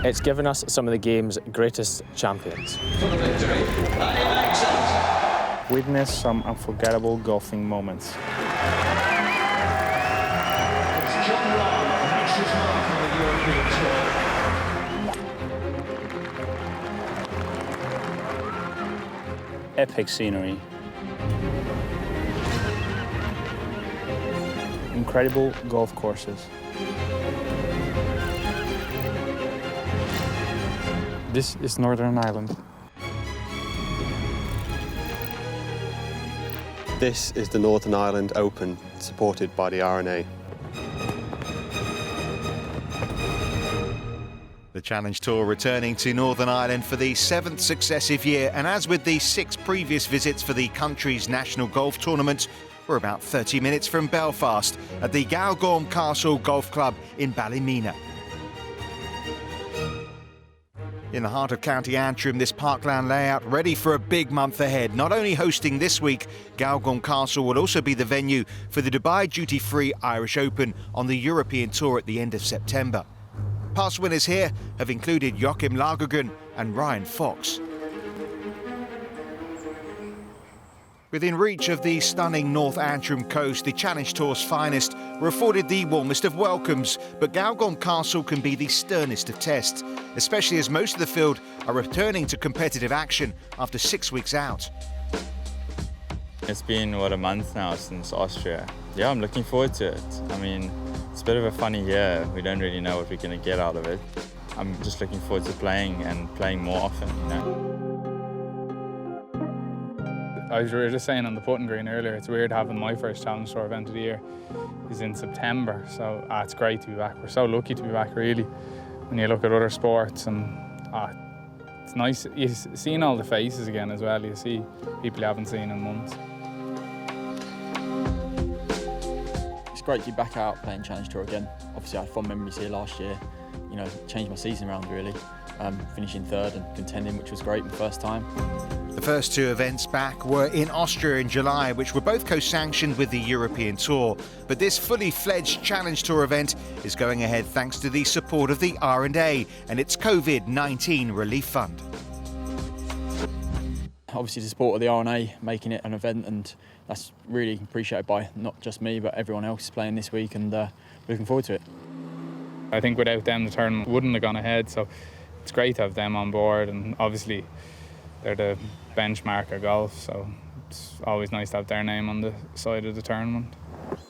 It's given us some of the game's greatest champions. For the victory, Annie Maxent. Witness some unforgettable golfing moments. It's Jon Rahm makes his mark on the European Tour. Epic scenery. Incredible golf courses. This is Northern Ireland. This is the Northern Ireland Open, supported by the R&A. The Challenge Tour returning to Northern Ireland for the 7th successive year, and as with the 6 previous visits for the country's national golf tournament, we're about 30 minutes from Belfast at the Galgorm Castle Golf Club in Ballymena. In the heart of County Antrim, this parkland layout ready for a big month ahead. Not only hosting this week, Galgorm Castle will also be the venue for the Dubai Duty Free Irish Open on the European Tour at the end of September. Past winners here have included Joachim Lagergren and Ryan Fox. Within reach of the stunning North Antrim coast, the Challenge Tour's finest were afforded the warmest of welcomes, but Galgorm Castle can be the sternest of tests, especially as most of the field are returning to competitive action after 6 weeks out. It's been, a month now since Austria. Yeah, I'm looking forward to it. I mean, it's a bit of a funny year. We don't really know what we're going to get out of it. I'm just looking forward to playing and playing more often, you know. We were just saying on the putting green earlier, it's weird having my first Challenge Tour event of the year is in September, so it's great to be back. We're so lucky to be back, really, when you look at other sports, and it's nice. You're seeing all the faces again as well. You see people you haven't seen in months. It's great to be back out playing Challenge Tour again. Obviously I had fond memories here last year, you know, changed my season around really, finishing third and contending, which was great the first time. The first 2 events back were in Austria in July, which were both co-sanctioned with the European Tour. But this fully fledged Challenge Tour event is going ahead thanks to the support of the R&A and its COVID-19 relief fund. Obviously the support of the R&A making it an event, and that's really appreciated by not just me but everyone else playing this week, and looking forward to it. I think without them the tournament wouldn't have gone ahead, so it's great to have them on board, and obviously they're the benchmark of golf, so it's always nice to have their name on the side of the tournament.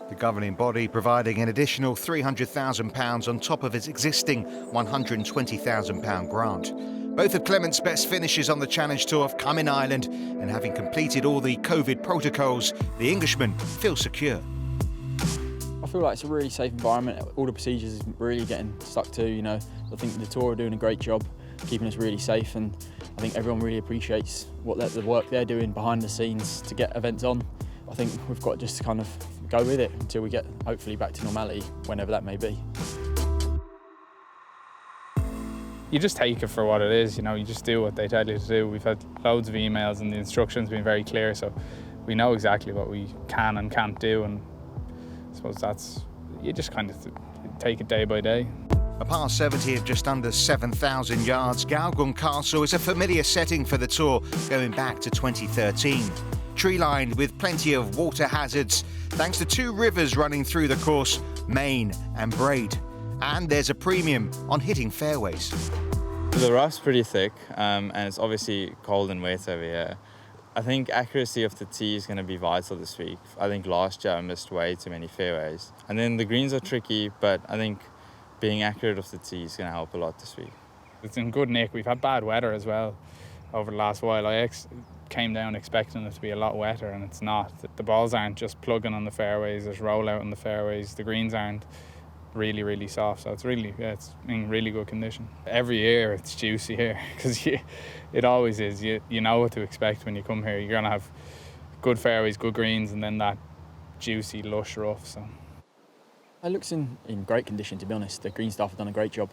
The governing body providing an additional £300,000 on top of its existing £120,000 grant. Both of Clement's best finishes on the Challenge Tour have come in Ireland, and having completed all the COVID protocols, the Englishman feels secure. I feel like it's a really safe environment. All the procedures is really getting stuck to, you know. I think the Tour are doing a great job keeping us really safe, and I think everyone really appreciates the work they're doing behind the scenes to get events on. I think we've got to just kind of go with it until we get hopefully back to normality, whenever that may be. You just take it for what it is, you know, you just do what they tell you to do. We've had loads of emails and the instructions been very clear, so we know exactly what we can and can't do, and I suppose you just kind of take it day by day. A par 70 of just under 7,000 yards, Galgorm Castle is a familiar setting for the Tour going back to 2013. Tree-lined with plenty of water hazards, thanks to 2 rivers running through the course, Main and Braid. And there's a premium on hitting fairways. The rough's pretty thick, and it's obviously cold and wet over here. I think accuracy of the tee is going to be vital this week. I think last year I missed way too many fairways. And then the greens are tricky, but I think being accurate of the tee is going to help a lot this week. It's in good nick. We've had bad weather as well over the last while. I came down expecting it to be a lot wetter, and it's not. The balls aren't just plugging on the fairways, there's rollout on the fairways, the greens aren't really, really soft, so it's in really good condition. Every year it's juicy here, because it always is. You know what to expect when you come here. You're going to have good fairways, good greens, and then that juicy, lush rough. So It looks in great condition, to be honest. The green staff have done a great job.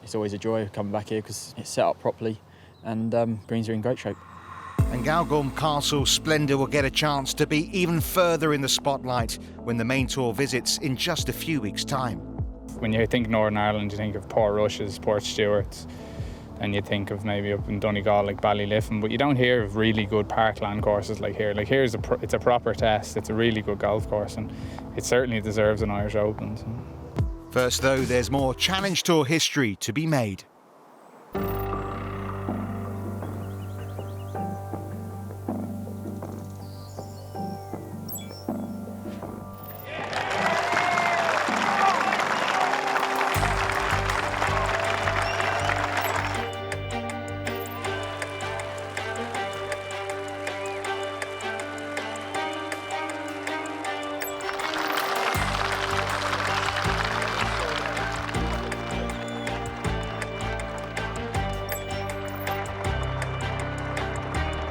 It's always a joy coming back here because it's set up properly, and greens are in great shape. And Galgorm Castle's splendour will get a chance to be even further in the spotlight when the main tour visits in just a few weeks' time. when you think Northern Ireland, you think of Port Rushes, Port Stewarts, and you think of maybe up in Donegal like Ballyliffin, but you don't hear of really good parkland courses like here. Like here's it's a proper test. It's a really good golf course, and it certainly deserves an Irish Open. So. First, though, there's more Challenge Tour history to be made.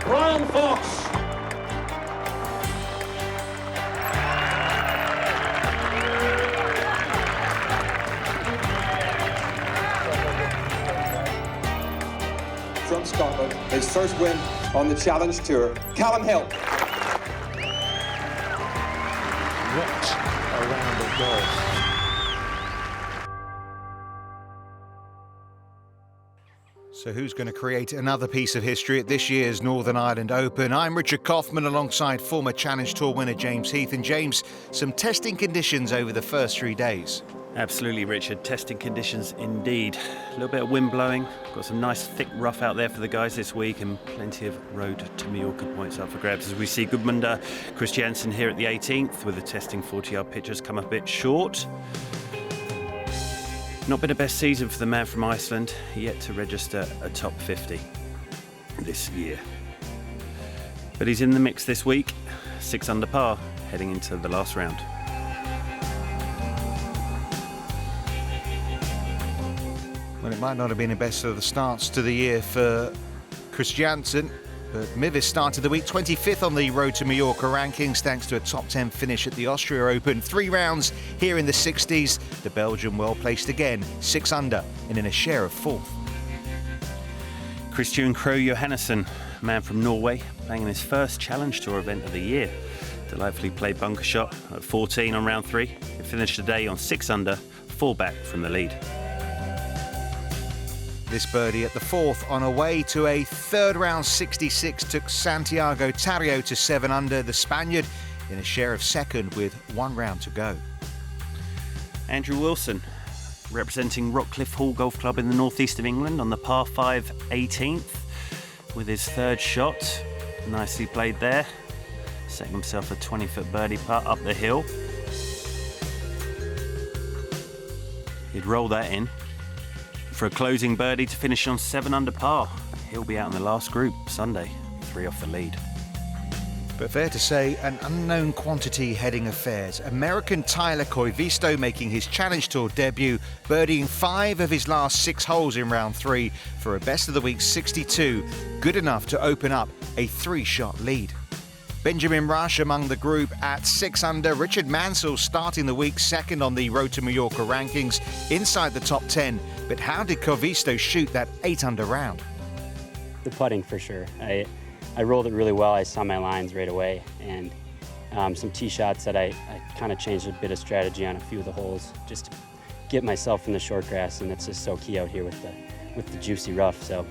Brian Fox. From Scotland, his first win on the Challenge Tour, Callum Hill. What a round of golf. So who's going to create another piece of history at this year's Northern Ireland Open? I'm Richard Kaufman alongside former Challenge Tour winner James Heath. And James, some testing conditions over the first 3 days. Absolutely, Richard. Testing conditions indeed. A little bit of wind blowing. Got some nice thick rough out there for the guys this week, and plenty of road to Mallorca points up for grabs. As we see Gudmundur Kristjansson here at the 18th with the testing 40-yard pitches come up a bit short. Not been a best season for the man from Iceland, yet to register a top 50 this year. But he's in the mix this week, 6 under par, heading into the last round. Well, it might not have been the best of the starts to the year for Kristjansson, but Mivis started the week 25th on the Road to Mallorca rankings thanks to a top 10 finish at the Austria Open. 3 rounds here in the 60s. The Belgian well placed again, 6 under and in a share of 4th. Christian Krogh Johannesson, man from Norway, playing in his first Challenge Tour event of the year. Delightfully played bunker shot at 14 on round 3. He finished the day on 6 under, 4 back from the lead. This birdie at the 4th on a way to a 3rd round 66 took Santiago Tarrio to 7 under, the Spaniard in a share of 2nd with 1 round to go. Andrew Wilson, representing Rockcliffe Hall Golf Club in the northeast of England on the par 5 18th with his 3rd shot. Nicely played there. Setting himself a 20-foot birdie putt up the hill. He'd roll that in for a closing birdie to finish on 7 under par. He'll be out in the last group Sunday, 3 off the lead. But fair to say, an unknown quantity heading affairs. American Tyler Koivisto making his Challenge Tour debut, birdieing 5 of his last 6 holes in round 3 for a best of the week 62, good enough to open up a 3-shot lead. Benjamin Rush among the group at 6 under. Richard Mansell starting the week 2nd on the Road to Mallorca rankings, inside the top 10. But how did Koivisto shoot that 8 under round? The putting for sure. I rolled it really well. I saw my lines right away, and some tee shots that I kind of changed a bit of strategy on a few of the holes just to get myself in the short grass, and it's just so key out here with the juicy rough. So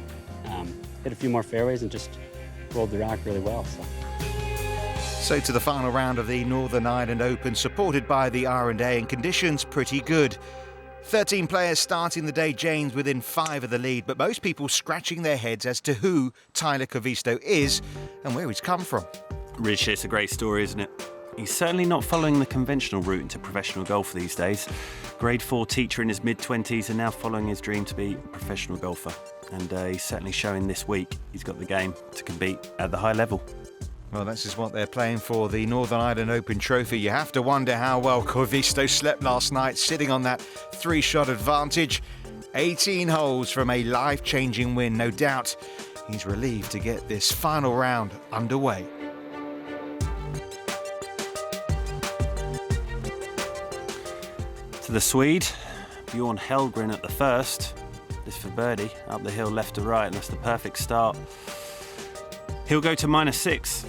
hit a few more fairways and just rolled the rock really well. So to the final round of the Northern Ireland Open, supported by the R&A, and conditions pretty good. 13 players starting the day, James, within 5 of the lead, but most people scratching their heads as to who Tyler Koivisto is and where he's come from. Rich, it's a great story, isn't it? He's certainly not following the conventional route into professional golf these days. Grade 4 teacher in his mid-20s and now following his dream to be a professional golfer. And he's certainly showing this week he's got the game to compete at the high level. Well, this is what they're playing for, the Northern Ireland Open Trophy. You have to wonder how well Koivisto slept last night, sitting on that 3-shot advantage. 18 holes from a life-changing win, no doubt. He's relieved to get this final round underway. To the Swede, Bjorn Hellgren at the first. This for birdie, up the hill left to right, and that's the perfect start. He'll go to -6.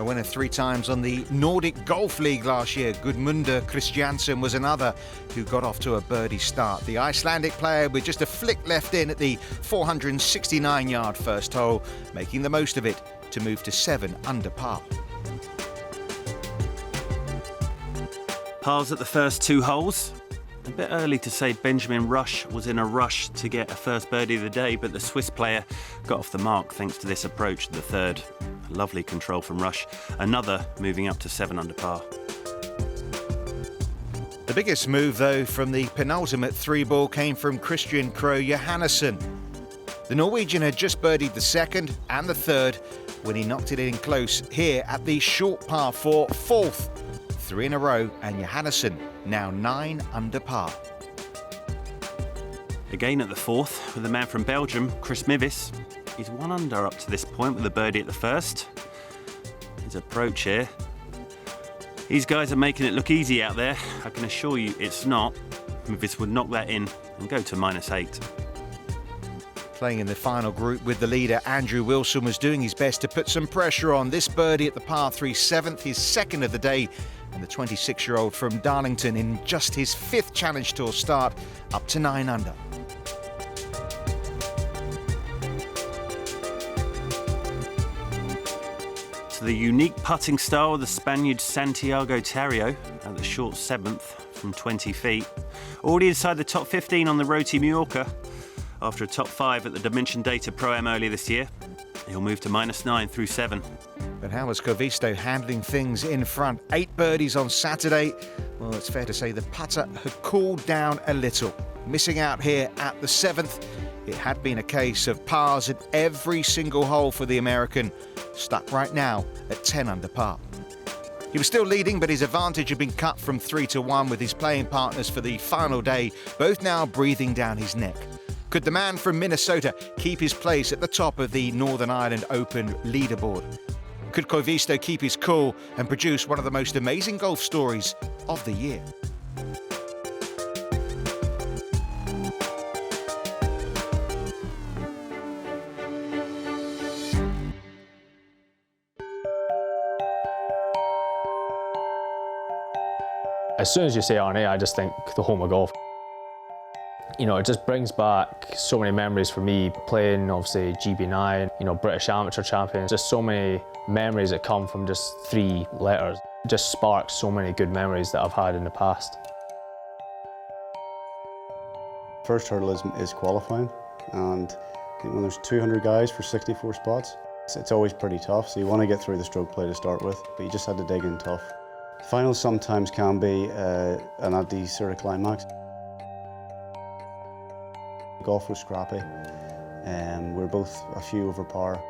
A winner 3 times on the Nordic Golf League last year, Gudmundur Kristjansson was another who got off to a birdie start. The Icelandic player with just a flick left in at the 469-yard first hole, making the most of it to move to 7 under par. Pars at the first 2 holes. A bit early to say Benjamin Rush was in a rush to get a first birdie of the day, but the Swiss player got off the mark thanks to this approach to the third. Lovely control from Rush. Another moving up to 7 under par. The biggest move, though, from the penultimate 3-ball came from Christian Krogh Johannesson. The Norwegian had just birdied the second and the third when he knocked it in close here at the short par 4, 4th. 3 in a row, and Johannesson now 9 under par. Again at the 4th with the man from Belgium, Chris Mivis. He's 1 under up to this point with a birdie at the first. His approach here. These guys are making it look easy out there. I can assure you it's not. Mivis would knock that in and go to -8. Playing in the final group with the leader, Andrew Wilson was doing his best to put some pressure on. This birdie at the par 3 7th, his second of the day, and the 26-year-old from Darlington in just his 5th Challenge Tour start, up to 9 under. To the unique putting style of the Spaniard Santiago Tarrio at the short 7th from 20 feet. Already inside the top 15 on the road to Mallorca after a top 5 at the Dimension Data Pro-Am earlier this year. He'll move to -9 through 7. But how was Koivisto handling things in front? 8 birdies on Saturday. Well, it's fair to say the putter had cooled down a little. Missing out here at the 7th, it had been a case of pars at every single hole for the American, stuck right now at 10 under par. He was still leading, but his advantage had been cut from 3 to 1 with his playing partners for the final day, both now breathing down his neck. Could the man from Minnesota keep his place at the top of the Northern Ireland Open leaderboard? Could Koivisto keep his cool and produce one of the most amazing golf stories of the year? As soon as you say R&A, I just think the home of golf. You know, it just brings back so many memories for me, playing obviously GB9, you know, British Amateur Champions, just so many memories that come from just 3 letters. It just sparks so many good memories that I've had in the past. First hurdle is qualifying, and I think when there's 200 guys for 64 spots, it's always pretty tough, so you want to get through the stroke play to start with, but you just had to dig in tough. Finals sometimes can be an anti-climax. Golf was scrappy, and we're both a few over par.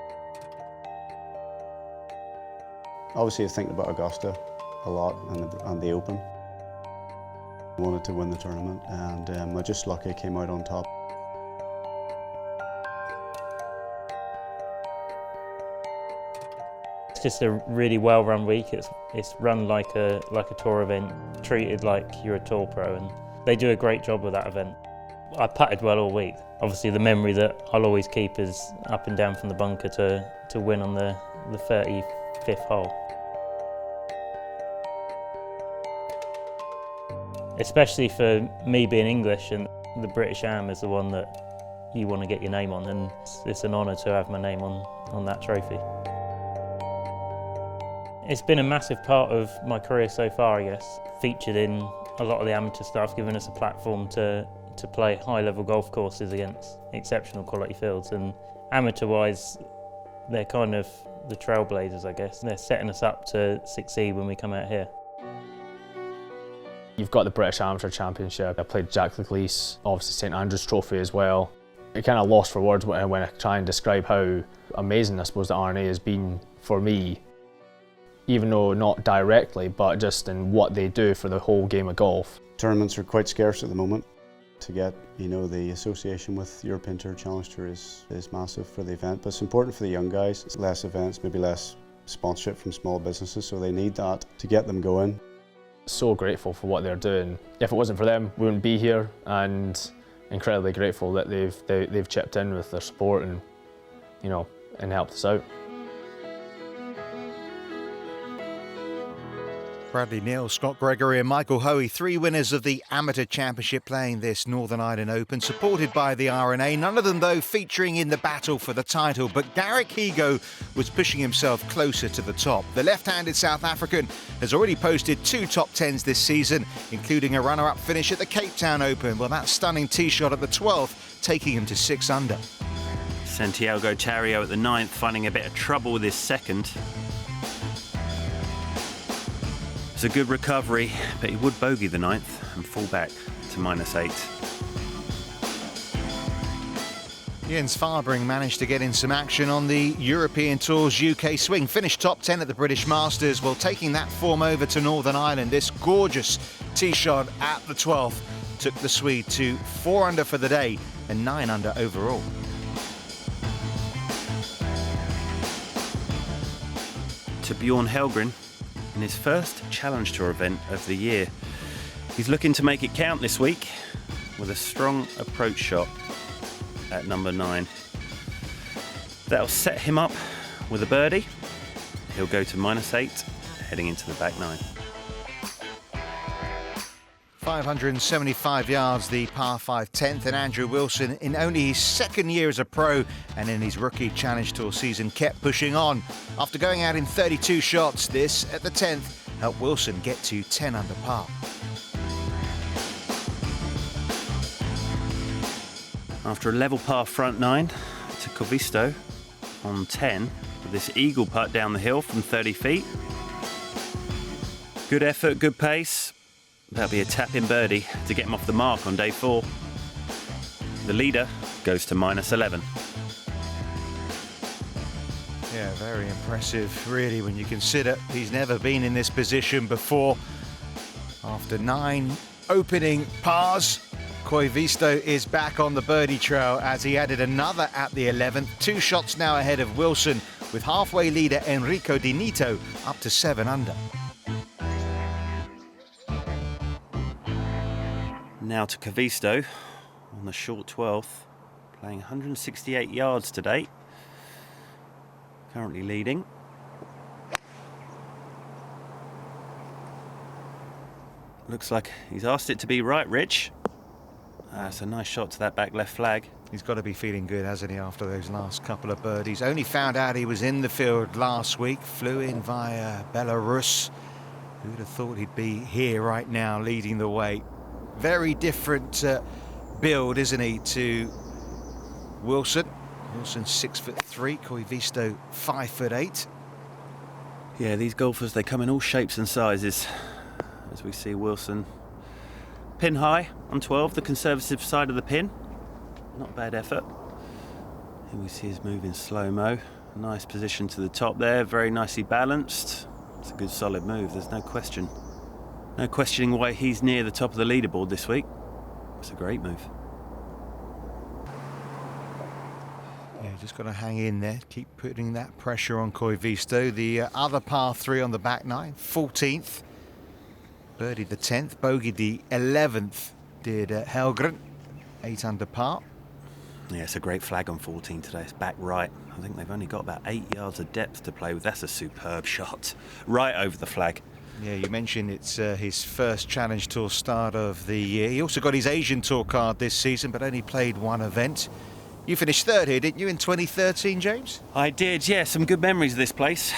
Obviously, I was thinking about Augusta a lot and the Open. I wanted to win the tournament, and I just lucky came out on top. It's just a really well-run week. It's run like a tour event, treated like you're a tour pro, and they do a great job with that event. I putted well all week. Obviously the memory that I'll always keep is up and down from the bunker to win on the 35th hole. Especially for me being English, and the British Am is the one that you want to get your name on, and it's an honour to have my name on that trophy. It's been a massive part of my career so far, I guess. Featured in a lot of the amateur stuff, giving us a platform to play high-level golf courses against exceptional quality fields, and amateur-wise, they're kind of the trailblazers, I guess. They're setting us up to succeed when we come out here. You've got the British Amateur Championship. I played Jack Leclerc, obviously St Andrews Trophy as well. It kind of lost for words when I try and describe how amazing I suppose the R&A has been for me, even though not directly, but just in what they do for the whole game of golf. Tournaments are quite scarce at the moment. To get, you know, the association with European Tour Challenge Tour is massive for the event, but it's important for the young guys. It's less events, maybe less sponsorship from small businesses, so they need that to get them going. So grateful for what they're doing. If it wasn't for them, we wouldn't be here, and incredibly grateful that they've chipped in with their support and, you know, and helped us out. Bradley Neal, Scott Gregory and Michael Hoey, 3 winners of the Amateur Championship playing this Northern Ireland Open, supported by the R&A. None of them, though, featuring in the battle for the title. But Garrick Higgo was pushing himself closer to the top. The left-handed South African has already posted 2 top 10s this season, including a runner-up finish at the Cape Town Open. Well, that stunning tee shot at the 12th, taking him to 6 under. Santiago Tarrio at the 9th, finding a bit of trouble with his second. It's a good recovery, but he would bogey the 9th and fall back to -8. Jens Farbring managed to get in some action on the European Tour's UK swing. Finished top 10 at the British Masters while taking that form over to Northern Ireland. This gorgeous tee shot at the 12th took the Swede to 4 under for the day and 9 under overall. To Bjorn Helgren in his first Challenge Tour event of the year. He's looking to make it count this week with a strong approach shot at number 9. That'll set him up with a birdie. He'll go to -8, heading into the back 9. 575 yards, the par 5 10th, and Andrew Wilson, in only his second year as a pro and in his rookie Challenge Tour season, kept pushing on. After going out in 32 shots, this at the 10th helped Wilson get to 10 under par. After a level par front 9 to Koivisto on 10 with this eagle putt down the hill from 30 feet. Good effort, good pace. That'll be a tap-in birdie to get him off the mark on day 4. The leader goes to -11. Yeah, very impressive, really, when you consider he's never been in this position before. After 9 opening pars, Koivisto is back on the birdie trail as he added another at the 11th. 2 shots now ahead of Wilson, with halfway leader Enrico Di Nito up to 7 under. Now to Koivisto on the short 12th, playing 168 yards to date. Currently leading. Looks like he's asked it to be right, Rich. It's a nice shot to that back left flag. He's got to be feeling good, hasn't he, after those last couple of birdies. Only found out he was in the field last week, flew in via Belarus. Who'd have thought he'd be here right now, leading the way. Very different build, isn't he, to Wilson. Wilson's 6'3", Koivisto 5'8". Yeah, these golfers, they come in all shapes and sizes. As we see Wilson pin high on 12, the conservative side of the pin. Not a bad effort. Here we see his move in slow-mo. Nice position to the top there, very nicely balanced. It's a good solid move, there's no question. No questioning why he's near the top of the leaderboard this week. It's a great move. Yeah, just got to hang in there, keep putting that pressure on Koivisto. The other par 3 on the back 9, 14th. Birdied the 10th, bogeyed the 11th, did Helgren, 8 under par. Yeah, it's a great flag on 14 today. It's back right. I think they've only got about 8 yards of depth to play with. That's a superb shot. Right over the flag. Yeah, you mentioned it's his first Challenge Tour start of the year. He also got his Asian Tour card this season, but only played 1 event. You finished 3rd here, didn't you, in 2013, James? I did, yeah. Some good memories of this place.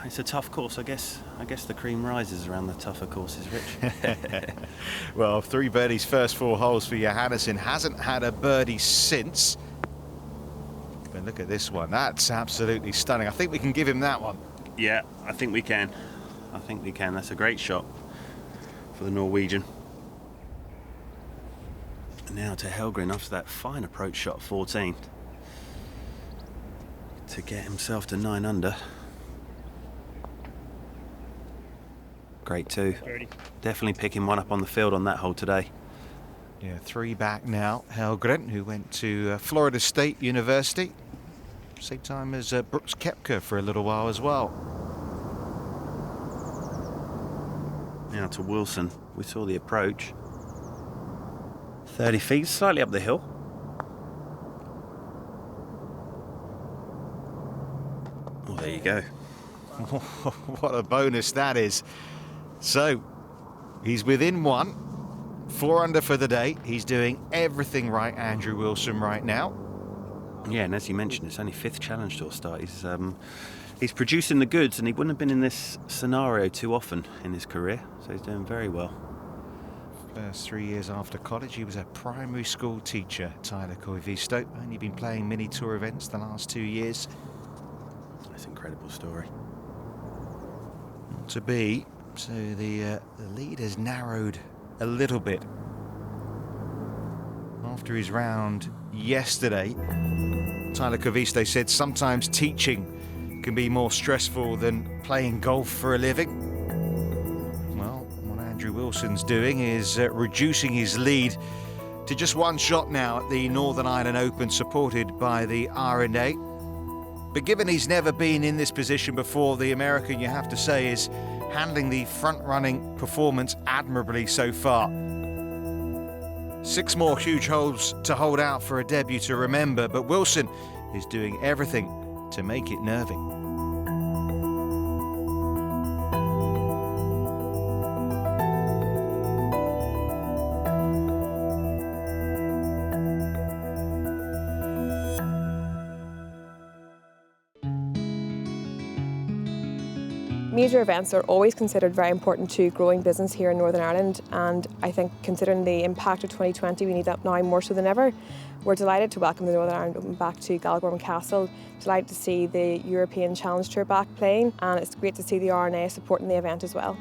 It's a tough course, I guess the cream rises around the tougher courses, Rich. Well, 3 birdies first 4 holes for Johannesson. Hasn't had a birdie since. But look at this one. That's absolutely stunning. I think we can give him that one. Yeah, I think we can. That's a great shot for the Norwegian. And now to Helgren after that fine approach shot 14. To get himself to 9 under. Great too. Definitely picking one up on the field on that hole today. Yeah, 3 back now. Helgren, who went to Florida State University. Same time as Brooks Koepka for a little while as well. Now to Wilson. We saw the approach. 30 feet, slightly up the hill. Oh, there you go. What a bonus that is. So, he's within one. 4 under for the day. He's doing everything right, Andrew Wilson, right now. Yeah, and as you mentioned, it's only 5th Challenge Tour start. He's producing the goods, and he wouldn't have been in this scenario too often in his career, so he's doing very well. First 3 years after college, he was a primary school teacher, Tyler Koivisto. Only been playing mini tour events the last 2 years. That's an incredible story. Not to be. So the lead has narrowed a little bit after his round yesterday. Tyler Koivisto said sometimes teaching can be more stressful than playing golf for a living. Well, what Andrew Wilson's doing is reducing his lead to just 1 shot now at the Northern Ireland Open, supported by the R&A. But given he's never been in this position before, the American, you have to say, is handling the front-running performance admirably so far. 6 more huge holes to hold out for a debut to remember, but Wilson is doing everything to make it nervy. Major events are always considered very important to growing business here in Northern Ireland, and I think considering the impact of 2020, we need that now more so than ever. We're delighted to welcome the Northern Ireland Open back to Galgorm Castle, delighted to see the European Challenge Tour back playing, and it's great to see the R&A supporting the event as well.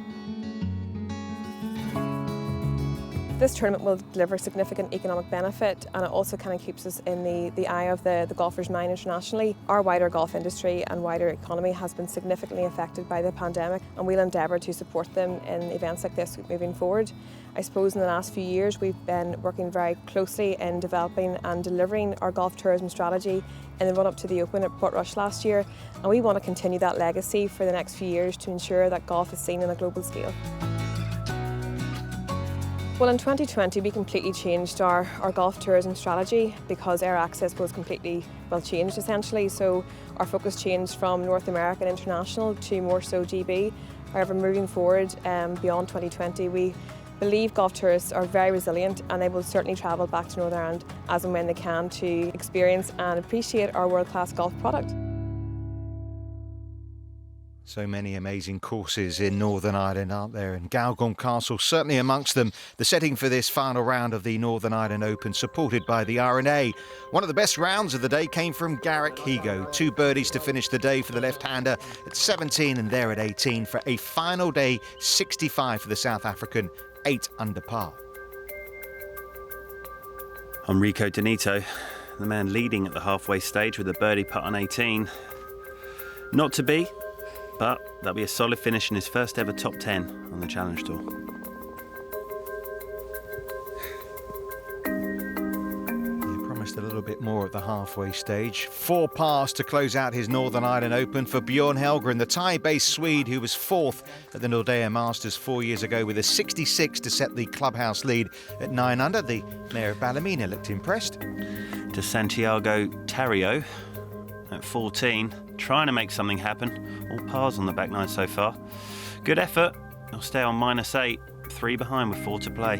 This tournament will deliver significant economic benefit, and it also kind of keeps us in the eye of the golfers now internationally. Our wider golf industry and wider economy has been significantly affected by the pandemic, and we'll endeavour to support them in events like this moving forward. I suppose in the last few years we've been working very closely in developing and delivering our golf tourism strategy in the run-up to the Open at Portrush last year, and we want to continue that legacy for the next few years to ensure that golf is seen on a global scale. Well, in 2020 we completely changed our golf tourism strategy because air access was completely, changed essentially. So our focus changed from North America and international to more so GB. However, moving forward beyond 2020, we believe golf tourists are very resilient and they will certainly travel back to Northern Ireland as and when they can to experience and appreciate our world-class golf product. So many amazing courses in Northern Ireland, aren't there? And Galgorm Castle certainly amongst them. The setting for this final round of the Northern Ireland Open, supported by the R&A. One of the best rounds of the day came from Garrick Higo. 2 birdies to finish the day for the left-hander at 17 and there at 18 for a final day 65 for the South African, 8 under par. Enrico Danito, the man leading at the halfway stage with a birdie putt on 18. Not to be, but that'll be a solid finish in his first ever top 10 on the Challenge Tour. He promised a little bit more at the halfway stage. 4 pars to close out his Northern Ireland Open for Bjorn Helgren, the Thai-based Swede who was 4th at the Nordea Masters 4 years ago with a 66 to set the clubhouse lead at 9 under. The Mayor of Ballymena looked impressed. To Santiago Tarrio at 14, trying to make something happen. All pars on the back 9 so far. Good effort. He'll stay on -8, 3 behind with 4 to play.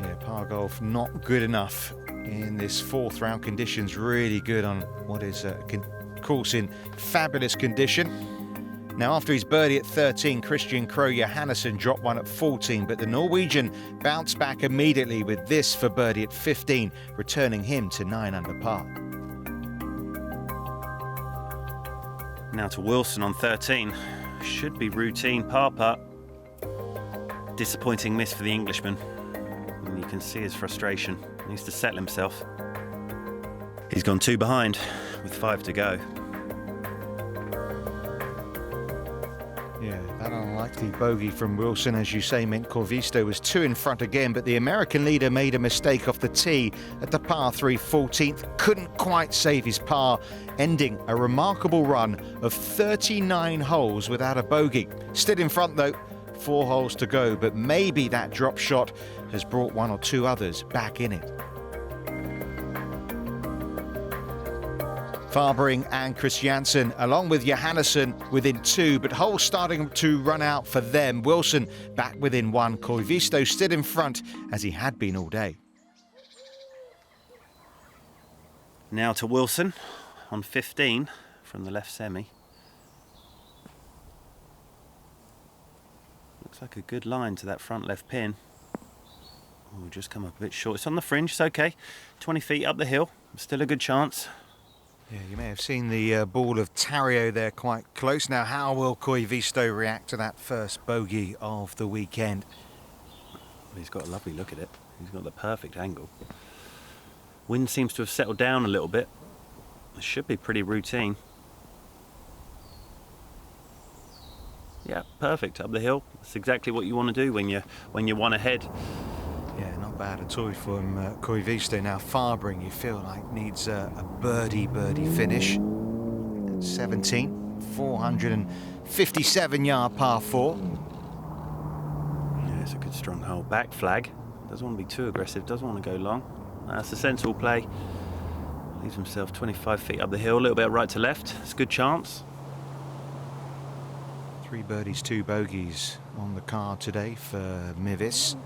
Yeah, par golf not good enough in this 4th round. Conditions really good on what is a course in fabulous condition. Now, after his birdie at 13, Christian Krogh Johannesson dropped one at 14, but the Norwegian bounced back immediately with this for birdie at 15, returning him to 9 under par. Now to Wilson on 13. Should be routine par putt. Disappointing miss for the Englishman. And you can see his frustration. He needs to settle himself. He's gone 2 behind with 5 to go. Yeah, that unlikely bogey from Wilson, as you say, meant Koivisto was 2 in front again, but the American leader made a mistake off the tee at the par 3 14th. Couldn't quite save his par, ending a remarkable run of 39 holes without a bogey. Still in front though, 4 holes to go, but maybe that drop shot has brought 1 or 2 others back in it. Farbring and Christiansen, along with Johannesson within 2, but holes starting to run out for them. Wilson back within 1. Koivisto still in front, as he had been all day. Now to Wilson on 15 from the left semi. Looks like a good line to that front left pin. Oh, just come up a bit short. It's on the fringe, it's okay. 20 feet up the hill, still a good chance. Yeah, you may have seen the ball of Tario there quite close. Now, how will Koivisto react to that first bogey of the weekend? Well, he's got a lovely look at it. He's got the perfect angle. Wind seems to have settled down a little bit. It should be pretty routine. Yeah, perfect up the hill. That's exactly what you want to do when you're one ahead. Yeah, not bad at all from Koivisto. Now Farbring, you feel like needs a birdie finish. 17, 457 yard par 4. Yeah, it's a good strong hole. Back flag. Doesn't want to be too aggressive. Doesn't want to go long. That's a sensible play. Leaves himself 25 feet up the hill, a little bit right to left. It's a good chance. 3 birdies, 2 bogeys on the card today for Mivis.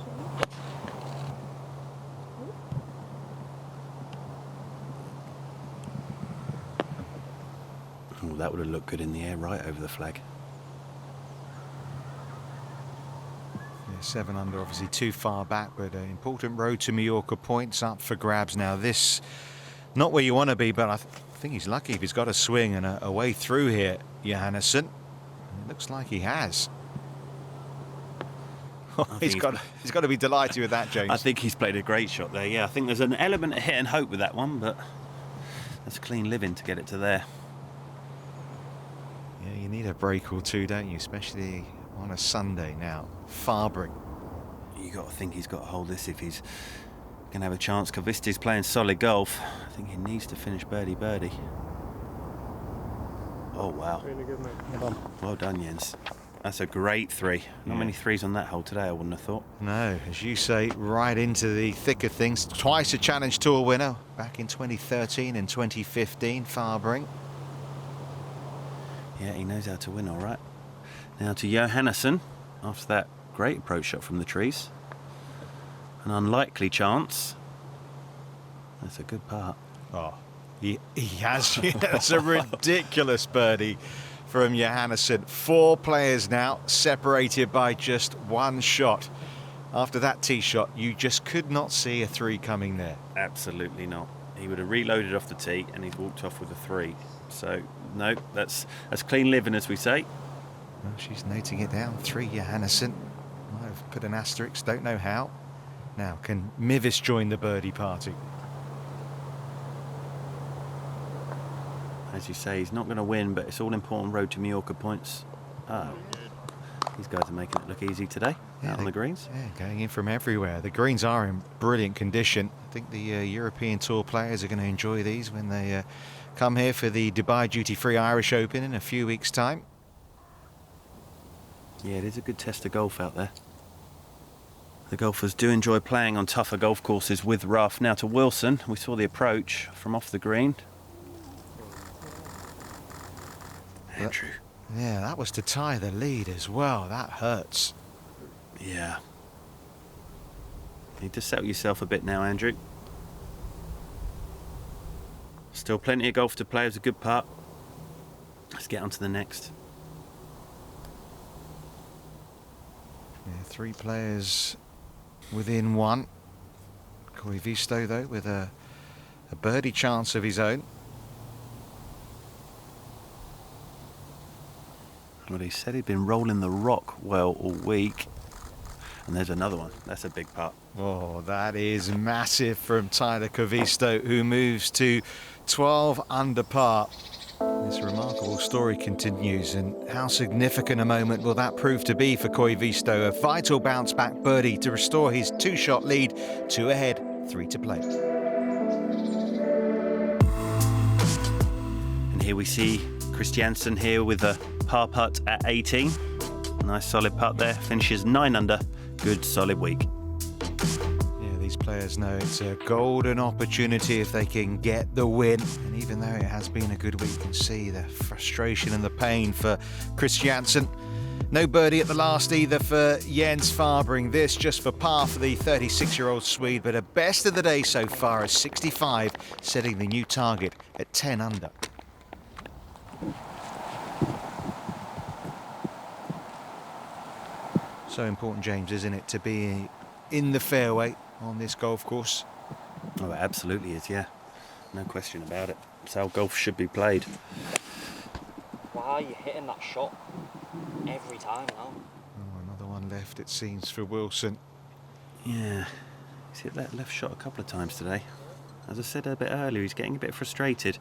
Oh, that would have looked good in the air, right over the flag. Yeah, 7 under, obviously too far back, but an important road to Mallorca points up for grabs now. This, not where you want to be, but I think he's lucky if he's got a swing and a way through here, Johannesson. It looks like he has. He's got to be delighted with that, James. I think he's played a great shot there. Yeah, I think there's an element of hit and hope with that one, but that's clean living to get it to there. Yeah, you need a break or two, don't you? Especially on a Sunday now. Farbring. You got to think he's got to hold this if he's going to have a chance. Koivisto's playing solid golf. I think he needs to finish birdie. Oh, wow. Really good, mate. Well done, Jens. That's a great 3. Not many 3s on that hole today, I wouldn't have thought. No, as you say, right into the thick of things. Twice a Challenge Tour winner back in 2013 and 2015, Farbring. Yeah, he knows how to win, all right. Now to Johannesson, after that great approach shot from the trees. An unlikely chance. That's a good part. Oh, he has. That's a ridiculous birdie from Johannesson. 4 players now separated by just 1 shot. After that tee shot, you just could not see a 3 coming there. Absolutely not. He would have reloaded off the tee and he's walked off with a 3. So, no, that's clean living, as we say. Well, she's noting it down. 3 Johannesson. Might have put an asterisk, don't know how. Now, can Mivis join the birdie party? As you say, he's not going to win, but it's all important road to Mallorca points. These guys are making it look easy today, out on the greens. Yeah, going in from everywhere. The greens are in brilliant condition. I think the European Tour players are going to enjoy these when they come here for the Dubai Duty Free Irish Open in a few weeks' time. Yeah, it is a good test of golf out there. The golfers do enjoy playing on tougher golf courses with rough. Now to Wilson, we saw the approach from off the green. Andrew. Yeah, that was to tie the lead as well. That hurts. Yeah. You need to settle yourself a bit now, Andrew. Still plenty of golf to play. It was a good putt. Let's get on to the next. Yeah, 3 players within 1. Koivisto, though, with a birdie chance of his own. Well, he said he'd been rolling the rock well all week. And there's another one. That's a big putt. Oh, that is massive from Tyler Koivisto, who moves to 12 under par. This remarkable story continues, and how significant a moment will that prove to be for Koivisto? A vital bounce-back birdie to restore his 2-shot lead. 2 ahead, 3 to play. And here we see Christiansen here with a par putt at 18. Nice solid putt there. Finishes 9 under. Good solid week. Yeah, these players know it's a golden opportunity if they can get the win. And even though it has been a good week, you can see the frustration and the pain for Christiansen. No birdie at the last either for Jens Fabring. This just for par for the 36-year-old Swede, but a best of the day so far is 65, setting the new target at 10 under. So important, James, isn't it, to be in the fairway on this golf course? Oh, it absolutely is, yeah. No question about it. It's how golf should be played. Why are you hitting that shot every time now? Oh, another one left, it seems, for Wilson. Yeah, he's hit that left shot a couple of times today. As I said a bit earlier, he's getting a bit frustrated.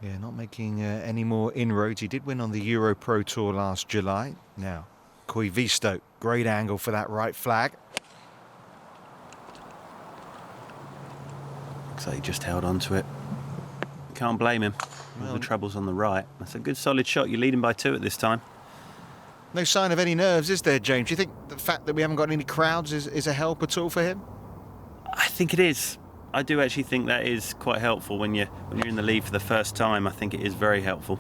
Yeah, not making any more inroads. He did win on the Euro Pro Tour last July. Now, Koivisto, great angle for that right flag. Looks like he just held on to it. Can't blame him. All the trouble's on the right. That's a good solid shot. You're leading by 2 at this time. No sign of any nerves, is there, James? Do you think the fact that we haven't got any crowds is a help at all for him? I think it is. I do actually think that is quite helpful when you're in the lead for the first time. I think it is very helpful.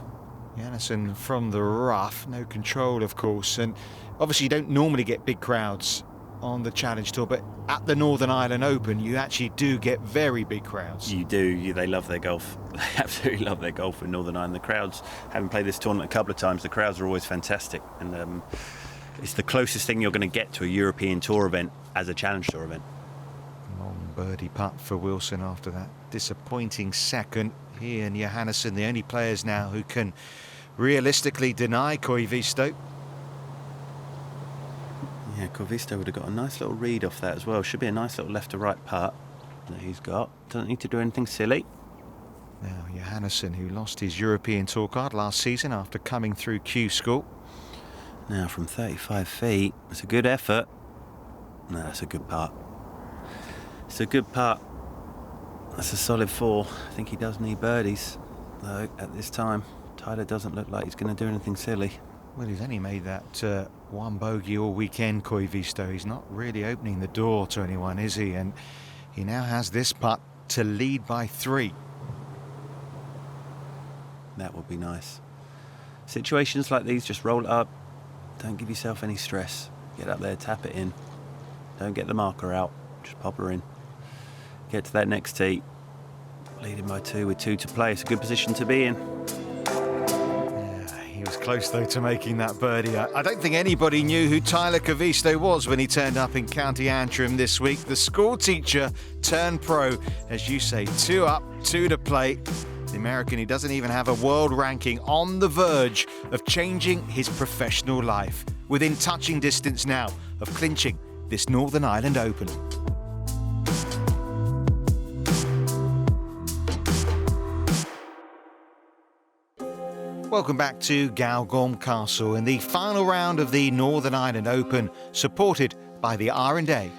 Janssen from the rough, no control, of course, and obviously you don't normally get big crowds on the Challenge Tour, but at the Northern Ireland Open you actually do get very big crowds. You do. They love their golf. They absolutely love their golf in Northern Ireland. The crowds, having played this tournament a couple of times, the crowds are always fantastic, and it's the closest thing you're going to get to a European Tour event as a Challenge Tour event. Long birdie putt for Wilson after that disappointing second. He and Johannesson, the only players now who can realistically deny Koivisto. Yeah, Koivisto would have got a nice little read off that as well. Should be a nice little left to right putt that he's got. Doesn't need to do anything silly. Now Johannesson, who lost his European Tour card last season after coming through Q School. Now from 35 feet, it's a good effort. No, that's a good putt. It's a good putt. That's a solid 4. I think he does need birdies, though, at this time. Tyler doesn't look like he's going to do anything silly. Well, he's only made that one bogey all weekend, Koivisto. He's not really opening the door to anyone, is he? And he now has this putt to lead by 3. That would be nice. Situations like these, just roll it up. Don't give yourself any stress. Get up there, tap it in. Don't get the marker out. Just pop her in. Get to that next tee. Leading by 2 with 2 to play. It's a good position to be in. Yeah, he was close, though, to making that birdie. I don't think anybody knew who Tyler Koivisto was when he turned up in County Antrim this week. The school teacher turned pro. As you say, 2 up, 2 to play. The American, he doesn't even have a world ranking, on the verge of changing his professional life. Within touching distance now of clinching this Northern Ireland Open. Welcome back to Galgorm Castle in the final round of the Northern Ireland Open, supported by the R&A.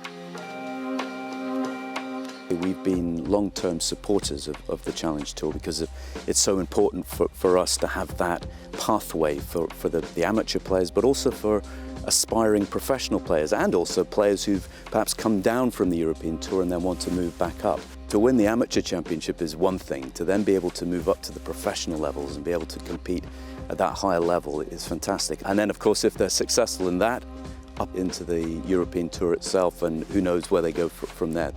We've been long-term supporters of the Challenge Tour because it's so important for us to have that pathway for the amateur players, but also for aspiring professional players and also players who've perhaps come down from the European Tour and then want to move back up. To win the amateur championship is one thing, to then be able to move up to the professional levels and be able to compete at that higher level is fantastic. And then, of course, if they're successful in that, up into the European Tour itself, and who knows where they go from there.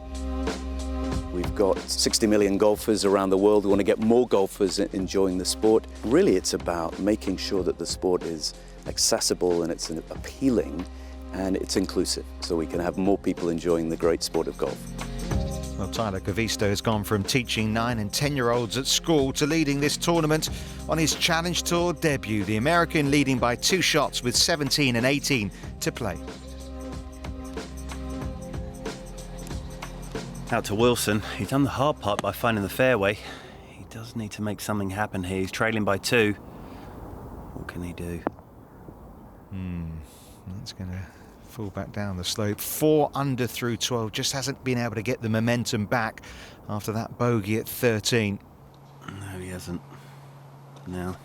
We've got 60 million golfers around the world. We want to get more golfers enjoying the sport. Really, it's about making sure that the sport is accessible and it's appealing and it's inclusive, so we can have more people enjoying the great sport of golf. Well, Tyler Koivisto has gone from teaching 9 and 10-year-olds at school to leading this tournament on his Challenge Tour debut. The American leading by 2 shots with 17 and 18 to play. Out to Wilson. He's done the hard part by finding the fairway. He does need to make something happen here. He's trailing by 2. What can he do? That's going to fall back down the slope. 4 under through 12. Just hasn't been able to get the momentum back after that bogey at 13. No, he hasn't. Now,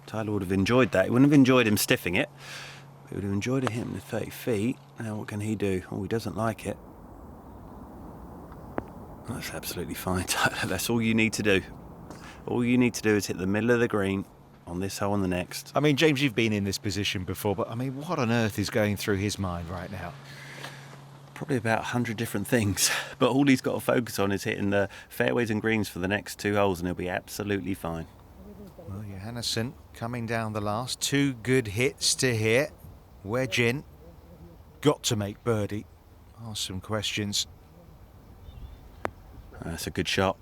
Tyler would have enjoyed that. He wouldn't have enjoyed him stiffing it. He would have enjoyed him to 30 feet. Now, what can he do? Oh, he doesn't like it. That's absolutely fine, Tyler. That's all you need to do. All you need to do is hit the middle of the green on this hole and the next. I mean, James, you've been in this position before, but I mean, what on earth is going through his mind right now? Probably about 100 different things, but all he's got to focus on is hitting the fairways and greens for the next 2 holes, and he'll be absolutely fine. Well, Johannesson coming down the last. 2 good hits to hit. Wedge in. Got to make birdie. Ask some questions. That's a good shot.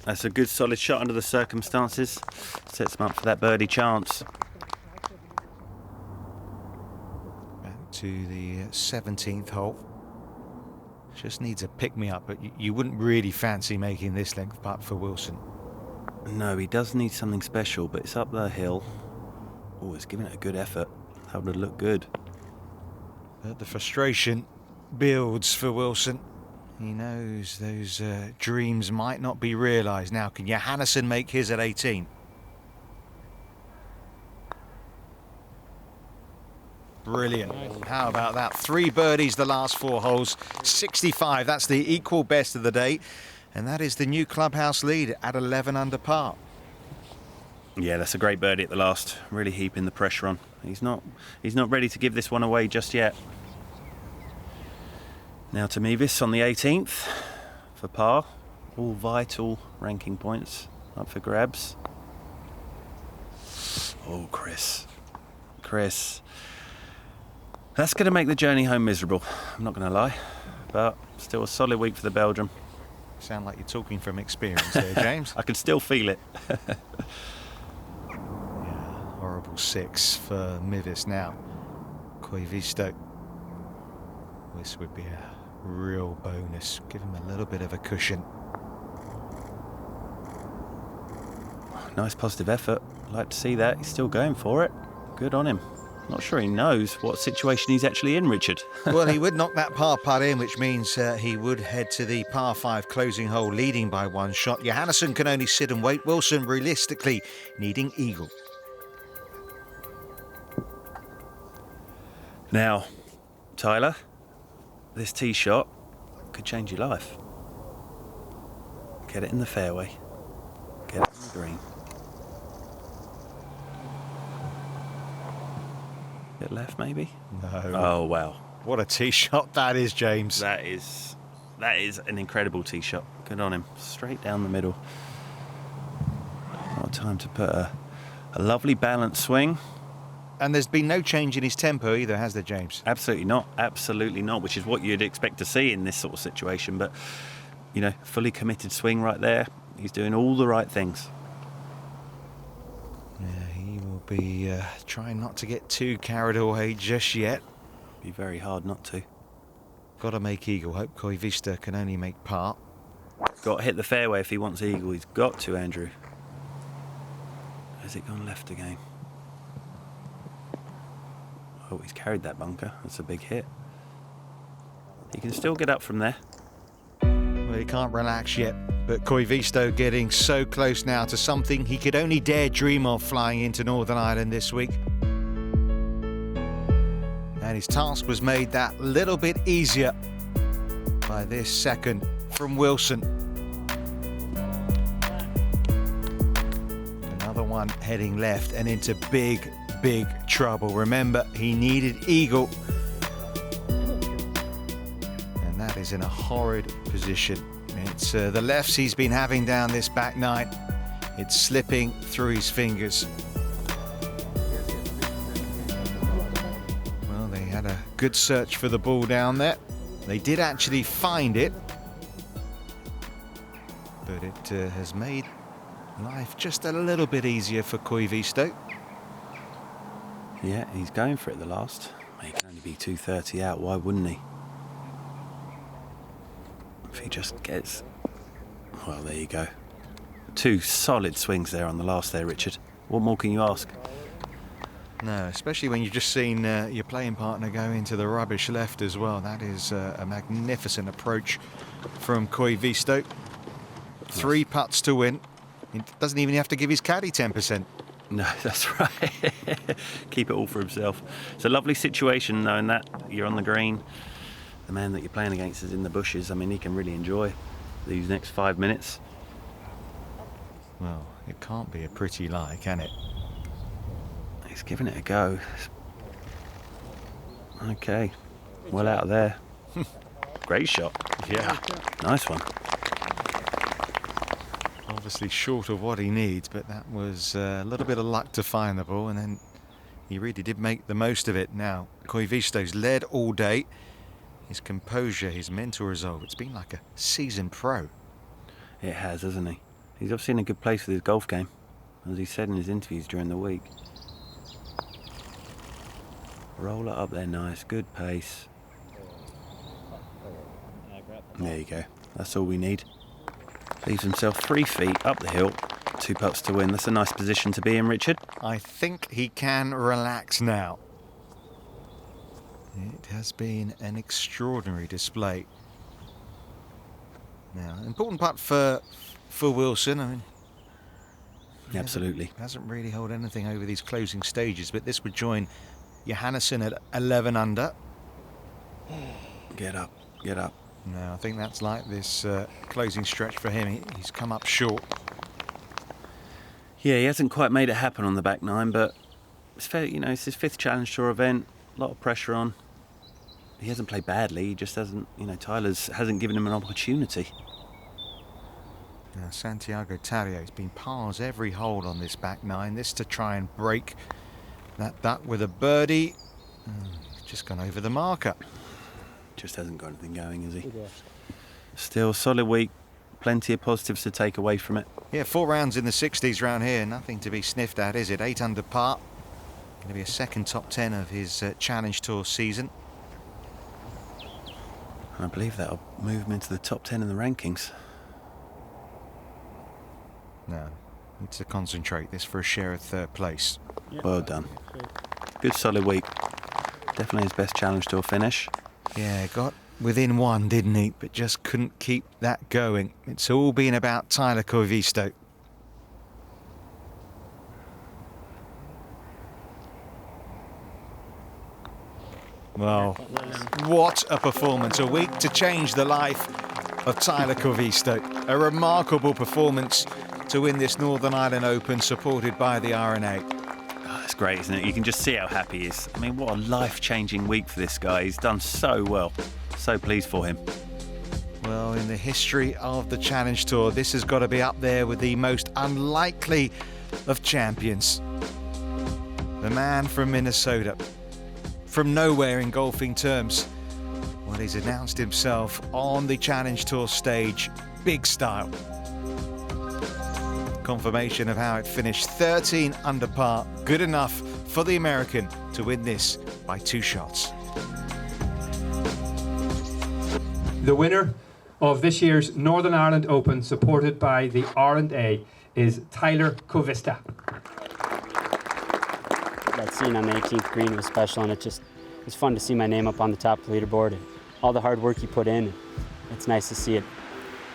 That's a good solid shot under the circumstances. Sets him up for that birdie chance. Back to the 17th hole. Just needs a pick-me-up, but you wouldn't really fancy making this length putt for Wilson. No, he does need something special, but it's up the hill. Oh, he's giving it a good effort. That would look good. But the frustration builds for Wilson. He knows those dreams might not be realised. Now, can Johannesson make his at 18? Brilliant. How about that? 3 birdies the last 4 holes. 65. That's the equal best of the day. And that is the new clubhouse lead at 11 under par. Yeah, that's a great birdie at the last. Really heaping the pressure on. He's not ready to give this one away just yet. Now to Mevis on the 18th for par. All vital ranking points up for grabs. Oh, Chris. That's going to make the journey home miserable. I'm not going to lie. But still a solid week for the Belgium. Sound like you're talking from experience there, James. I can still feel it. Horrible 6 for Mevis now. Koivisto. This would be a real bonus. Give him a little bit of a cushion. Nice positive effort. Like to see that. He's still going for it. Good on him. Not sure he knows what situation he's actually in, Richard. Well, he would knock that par putt in, which means he would head to the par 5 closing hole leading by 1 shot. Johannesson can only sit and wait. Wilson realistically needing eagle. Now, Tyler, this tee shot could change your life. Get it in the fairway. Get it in the green. Bit left, maybe? No. Oh, wow. What a tee shot that is, James. That is an incredible tee shot. Good on him. Straight down the middle. What a time to put a lovely balanced swing. And there's been no change in his tempo either, has there, James? Absolutely not. Absolutely not, which is what you'd expect to see in this sort of situation. But, you know, fully committed swing right there. He's doing all the right things. Yeah, he will be trying not to get too carried away just yet. Be very hard not to. Got to make eagle. Hope Koivisto can only make par. Got to hit the fairway if he wants eagle. He's got to, Andrew. Has it gone left again? Oh, he's carried that bunker. That's a big hit. He can still get up from there. Well, he can't relax yet. But Koivisto getting so close now to something he could only dare dream of flying into Northern Ireland this week. And his task was made that little bit easier by this second from Wilson. Another one heading left and into big trouble. Remember, he needed eagle. And that is in a horrid position. It's the lefts he's been having down this back nine. It's slipping through his fingers. Well, they had a good search for the ball down there. They did actually find it. But it has made life just a little bit easier for Koivisto. Yeah, he's going for it the last. He can only be 230 out. Why wouldn't he? If he just gets... Well, there you go. 2 solid swings there on the last there, Richard. What more can you ask? No, especially when you've just seen your playing partner go into the rubbish left as well. That is a magnificent approach from Koivisto. 3 putts to win. He doesn't even have to give his caddy 10%. No, that's right. Keep it all for himself. It's a lovely situation knowing that you're on the green. The man that you're playing against is in the bushes. I mean, he can really enjoy these next 5 minutes. Well, it can't be a pretty lie, can it? He's giving it a go. Okay, well out of there. Great shot. Yeah. Nice one. Obviously short of what he needs, but that was a little bit of luck to find the ball, and then he really did make the most of it. Now, Koivisto's led all day. His composure, his mental resolve, it's been like a seasoned pro. It has, hasn't he? He's obviously in a good place with his golf game, as he said in his interviews during the week. Roll it up there nice, good pace. There you go, that's all we need. Leaves himself 3 feet up the hill, 2 putts to win. That's a nice position to be in, Richard. I think he can relax now. It has been an extraordinary display. Now, important putt for Wilson. I mean, absolutely. Hasn't really held anything over these closing stages, but this would join Johannesson at 11 under. Get up, get up. No, I think that's like this closing stretch for him. He's come up short. Yeah, he hasn't quite made it happen on the back nine, but it's fair, you know, it's his 5th Challenge Tour event. A lot of pressure on. He hasn't played badly. He just hasn't, you know, Tyler's hasn't given him an opportunity. Now, Santiago Tarrio's been pars every hole on this back nine. This to try and break that with a birdie. Just gone over the marker. Just hasn't got anything going, is he? Still solid week. Plenty of positives to take away from it. Yeah, 4 rounds in the 60s round here. Nothing to be sniffed at, is it? 8 under par. Going to be a second top 10 of his Challenge Tour season. I believe that'll move him into the top 10 in the rankings. No, needs to concentrate this for a share of 3rd place. Well done. Good solid week. Definitely his best Challenge Tour finish. Yeah, got within 1, didn't he? But just couldn't keep that going. It's all been about Tyler Koivisto. Well, what a performance. A week to change the life of Tyler Koivisto. A remarkable performance to win this Northern Ireland Open, supported by the R&A. Oh, that's great, isn't it? You can just see how happy he is. I mean, what a life-changing week for this guy. He's done so well. So pleased for him. Well, in the history of the Challenge Tour, this has got to be up there with the most unlikely of champions. The man from Minnesota, from nowhere in golfing terms. Well, he's announced himself on the Challenge Tour stage, big style. Confirmation of how it finished, 13 under par, good enough for the American to win this by 2 shots. The winner of this year's Northern Ireland Open, supported by the R&A, is Tyler Koivisto. That scene on the 18th green was special, and it was fun to see my name up on the top of the leaderboard. And all the hard work you put in, it's nice to see it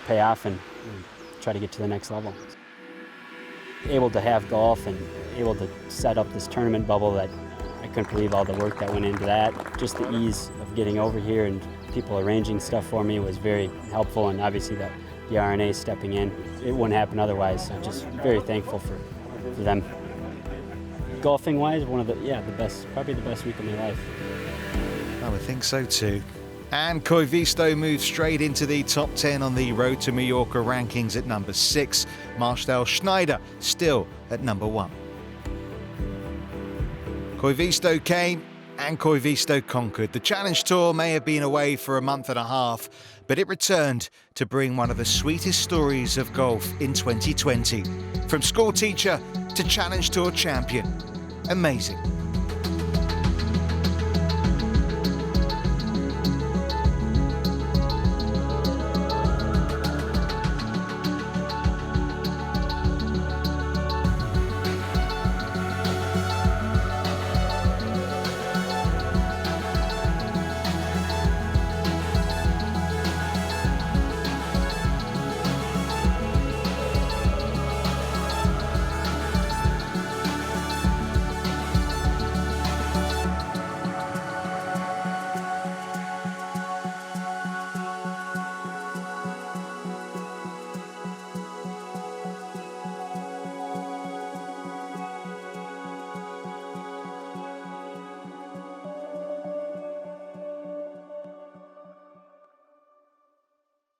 pay off and try to get to the next level. Able to have golf and able to set up this tournament bubble, that I couldn't believe all the work that went into that. Just the ease of getting over here and people arranging stuff for me was very helpful, and obviously the R&A stepping in, it wouldn't happen otherwise. I'm just very thankful for them. Golfing wise, one of the best, probably the best week of my life. I would think so too. And Koivisto moves straight into the top 10 on the Road to Mallorca rankings at number 6. Marcel Schneider still at number 1. Koivisto came and Koivisto conquered. The Challenge Tour may have been away for a month and a half, but it returned to bring one of the sweetest stories of golf in 2020. From school teacher to Challenge Tour champion. Amazing.